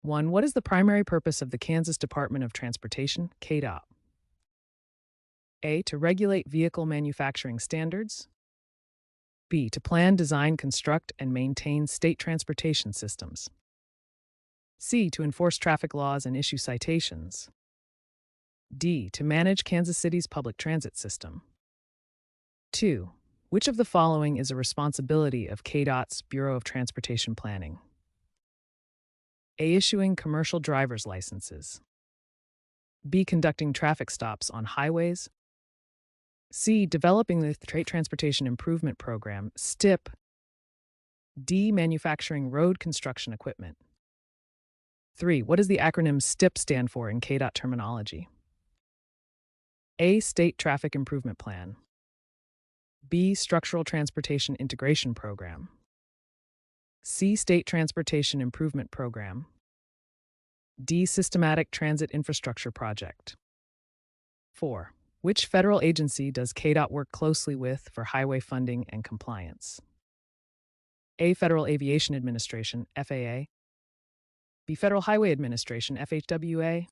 1. What is the primary purpose of the Kansas Department of Transportation, KDOT? A. To regulate vehicle manufacturing standards. B. To plan, design, construct, and maintain state transportation systems. C. To enforce traffic laws and issue citations. D. To manage Kansas City's public transit system. 2. Which of the following is a responsibility of KDOT's Bureau of Transportation Planning? A. Issuing commercial driver's licenses. B. Conducting traffic stops on highways. C. Developing the State Transportation Improvement Program, STIP. D. Manufacturing road construction equipment. 3. What does the acronym STIP stand for in KDOT terminology? A. State Traffic Improvement Plan. B. Structural Transportation Integration Program. C. State Transportation Improvement Program. D. Systematic Transit Infrastructure Project. 4. Which federal agency does KDOT work closely with for highway funding and compliance? A. Federal Aviation Administration, FAA. B. Federal Highway Administration, FHWA.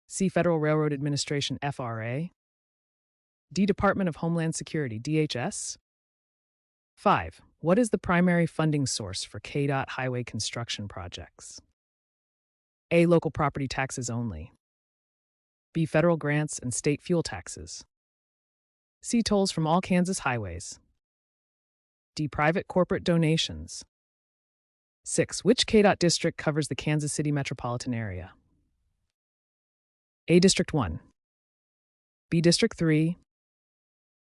C. Federal Railroad Administration, FRA. D. Department of Homeland Security, DHS. 5. What is the primary funding source for KDOT highway construction projects? A. Local property taxes only. B. Federal grants and state fuel taxes. C. Tolls from all Kansas highways. D. Private corporate donations. 6. Which KDOT district covers the Kansas City metropolitan area? A. District 1. B. District 3.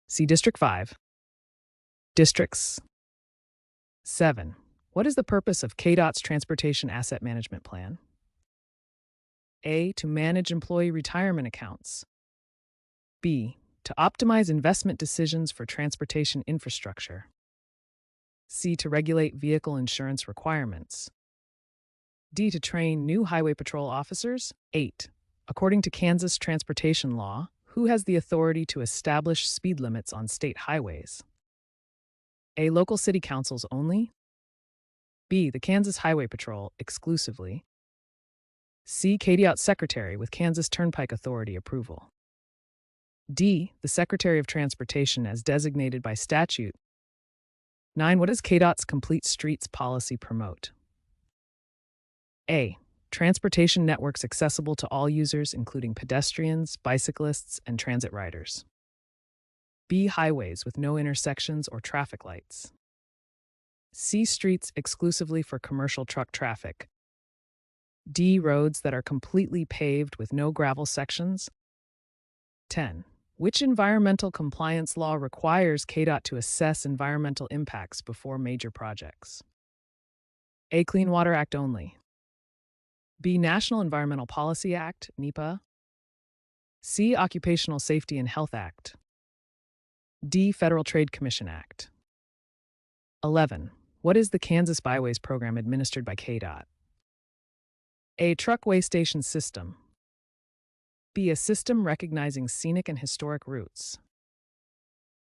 C. District 5. Districts. 7. What is the purpose of KDOT's Transportation Asset Management Plan? A. To manage employee retirement accounts. B. To optimize investment decisions for transportation infrastructure. C. To regulate vehicle insurance requirements. D. To train new highway patrol officers. 8. According to Kansas transportation law, who has the authority to establish speed limits on state highways? A. Local city councils only. B. The Kansas Highway Patrol exclusively. C. KDOT Secretary with Kansas Turnpike Authority approval. D. The Secretary of Transportation as designated by statute. 9. What does KDOT's Complete Streets policy promote? A. Transportation networks accessible to all users, including pedestrians, bicyclists, and transit riders. B. Highways with no intersections or traffic lights. C. Streets exclusively for commercial truck traffic. D. Roads that are completely paved with no gravel sections. 10. Which environmental compliance law requires KDOT to assess environmental impacts before major projects? A. Clean Water Act only. B. National Environmental Policy Act, NEPA. C. Occupational Safety and Health Act. D. Federal Trade Commission Act. 11. What is the Kansas Byways program administered by KDOT? A. Truck Way Station System. B. A system recognizing scenic and historic routes.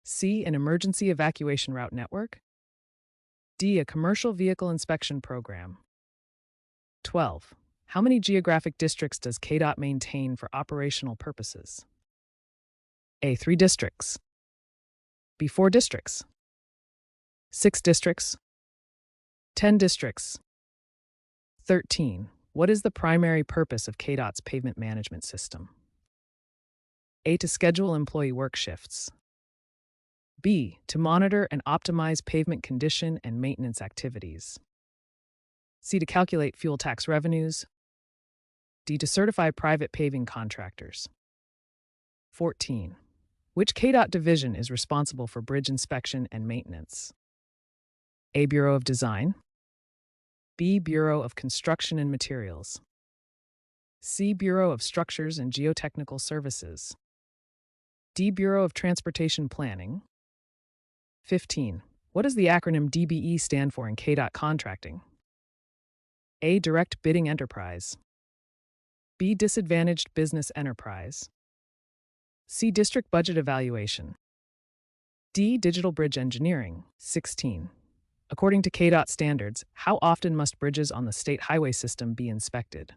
C. An emergency evacuation route network. D. A commercial vehicle inspection program. 12. How many geographic districts does KDOT maintain for operational purposes? A. 3 districts. B. 4 districts. 6 districts. 10 districts. 13. What is the primary purpose of KDOT's pavement management system? A. To schedule employee work shifts. B. To monitor and optimize pavement condition and maintenance activities. C. To calculate fuel tax revenues. D. To certify private paving contractors. 14. Which KDOT division is responsible for bridge inspection and maintenance? A. Bureau of Design. B. Bureau of Construction and Materials. C. Bureau of Structures and Geotechnical Services. D. Bureau of Transportation Planning. 15. What does the acronym DBE stand for in KDOT contracting? A. Direct Bidding Enterprise. B. Disadvantaged Business Enterprise. C. District Budget Evaluation. D. Digital Bridge Engineering. 16. According to KDOT standards, how often must bridges on the state highway system be inspected?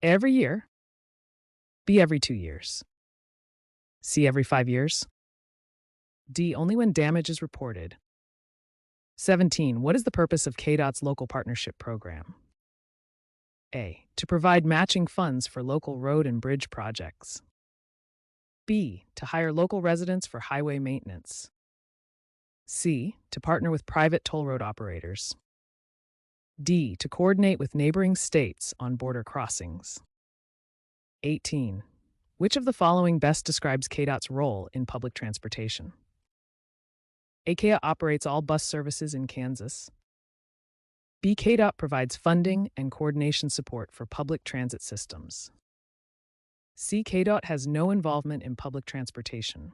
Every year. B, every 2 years. C, every 5 years. D, only when damage is reported. 17. What is the purpose of KDOT's local partnership program? A, to provide matching funds for local road and bridge projects. B, to hire local residents for highway maintenance. C, to partner with private toll road operators. D, to coordinate with neighboring states on border crossings. 18. Which of the following best describes KDOT's role in public transportation? A, KDOT operates all bus services in Kansas. B, KDOT provides funding and coordination support for public transit systems. C, KDOT has no involvement in public transportation.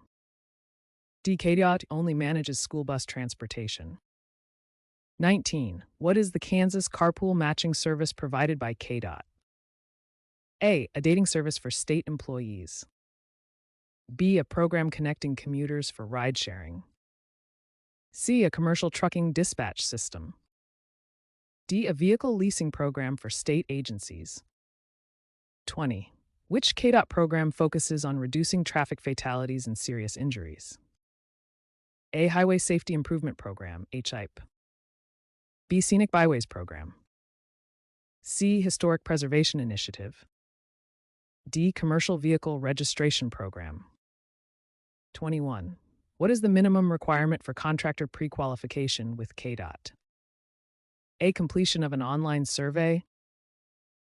D, KDOT only manages school bus transportation. 19. What is the Kansas carpool matching service provided by KDOT? A, a dating service for state employees. B, a program connecting commuters for ride sharing. C, a commercial trucking dispatch system. D, a vehicle leasing program for state agencies. 20. Which KDOT program focuses on reducing traffic fatalities and serious injuries? A, Highway Safety Improvement Program, HIP. B, Scenic Byways Program. C, Historic Preservation Initiative. D, Commercial Vehicle Registration Program. 21. What is the minimum requirement for contractor pre-qualification with KDOT? A, completion of an online survey.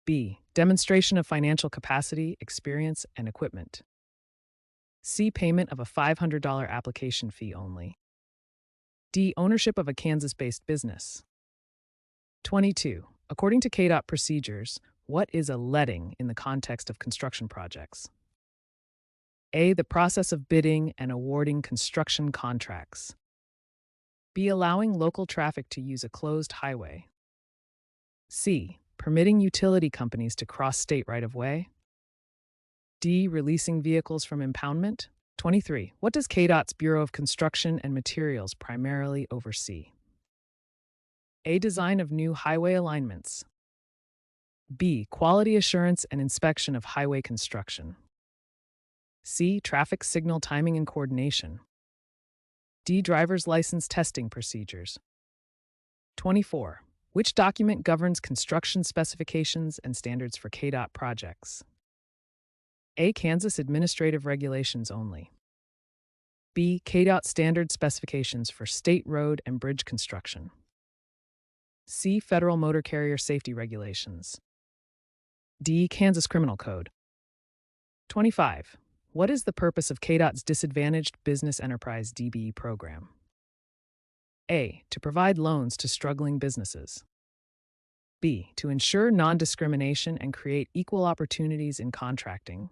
B, demonstration of financial capacity, experience, and equipment. C, payment of a $500 application fee only. D, ownership of a Kansas-based business. 22. According to KDOT procedures, what is a letting in the context of construction projects? A, the process of bidding and awarding construction contracts. B, allowing local traffic to use a closed highway. C, permitting utility companies to cross state right-of-way. D, releasing vehicles from impoundment. 23. What does KDOT's Bureau of Construction and Materials primarily oversee? A, design of new highway alignments. B, quality assurance and inspection of highway construction. C, traffic signal timing and coordination. D, driver's license testing procedures. 24. Which document governs construction specifications and standards for KDOT projects? A, Kansas Administrative Regulations only. B, KDOT Standard Specifications for state road and bridge construction. C, Federal Motor Carrier Safety Regulations. D, Kansas Criminal Code. 25. What is the purpose of KDOT's Disadvantaged Business Enterprise DBE program? A, to provide loans to struggling businesses. B, to ensure non-discrimination and create equal opportunities in contracting.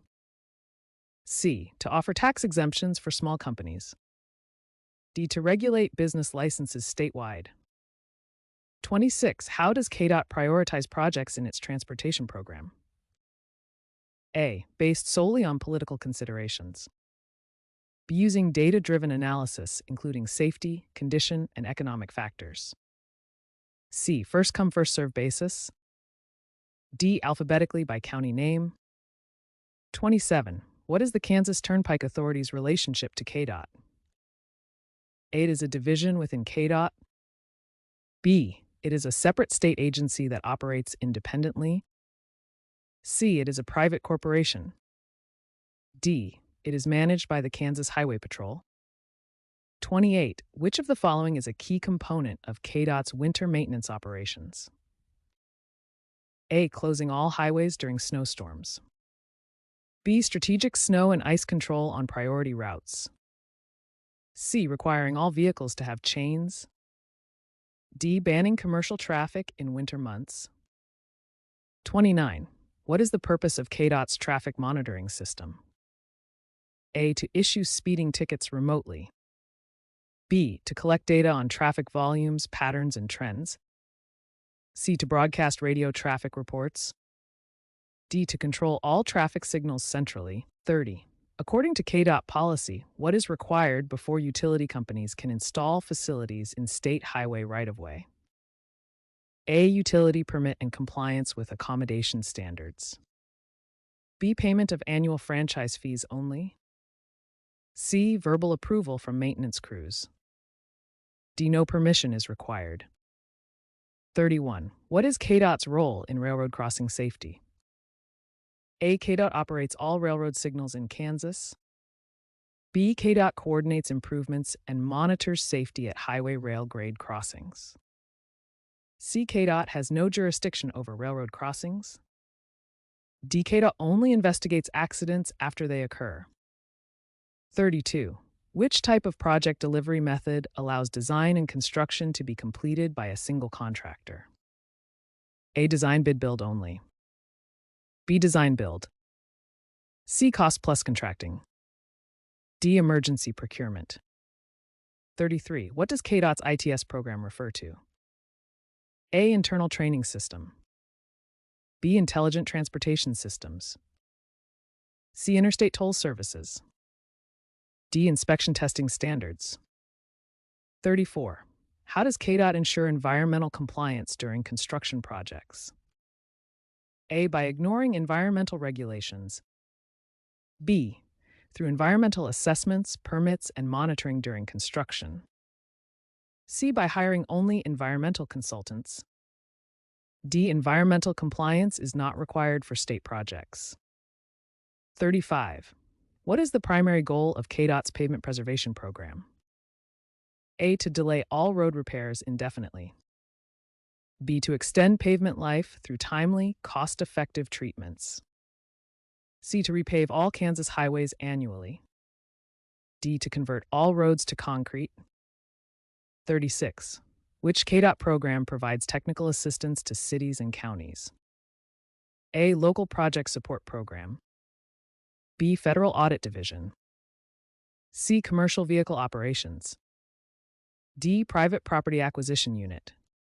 C, to offer tax exemptions for small companies. D, to regulate business licenses statewide. 26. How does KDOT prioritize projects in its transportation program? A, based solely on political considerations. B, using data-driven analysis, including safety, condition, and economic factors. C, first-come, first-served basis. D, alphabetically by county name. 27. What is the Kansas Turnpike Authority's relationship to KDOT? A, it is a division within KDOT. B, it is a separate state agency that operates independently. C, it is a private corporation. D, it is managed by the Kansas Highway Patrol. 28. Which of the following is a key component of KDOT's winter maintenance operations? A, closing all highways during snowstorms. B, strategic snow and ice control on priority routes. C, requiring all vehicles to have chains. D, banning commercial traffic in winter months. 29. What is the purpose of KDOT's traffic monitoring system? A, to issue speeding tickets remotely. B, to collect data on traffic volumes, patterns, and trends. C, to broadcast radio traffic reports. D, to control all traffic signals centrally. 30. According to KDOT policy, what is required before utility companies can install facilities in state highway right-of-way? A. Utility permit and compliance with accommodation standards. B. Payment of annual franchise fees only. C. Verbal approval from maintenance crews. D. No permission is required. 31. What is KDOT's role in railroad crossing safety? A. KDOT operates all railroad signals in Kansas. B. KDOT coordinates improvements and monitors safety at highway rail grade crossings. C. KDOT has no jurisdiction over railroad crossings. D. KDOT only investigates accidents after they occur. 32. Which type of project delivery method allows design and construction to be completed by a single contractor? A. Design bid build only. B. Design build. C. Cost plus contracting. D. Emergency procurement. 33. What does KDOT's ITS program refer to? A. Internal training system. B. Intelligent transportation systems. C. Interstate toll services. D. Inspection testing standards. 34. How does KDOT ensure environmental compliance during construction projects? A. By ignoring environmental regulations. B. Through environmental assessments, permits, and monitoring during construction. C. By hiring only environmental consultants. D. Environmental compliance is not required for state projects. 35. What is the primary goal of KDOT's pavement preservation program? A. To delay all road repairs indefinitely. B. To extend pavement life through timely, cost-effective treatments. C. To repave all Kansas highways annually. D. To convert all roads to concrete. 36. Which KDOT program provides technical assistance to cities and counties? A. Local Project Support Program. B. Federal Audit Division. C. Commercial Vehicle Operations. D. Private Property Acquisition Unit.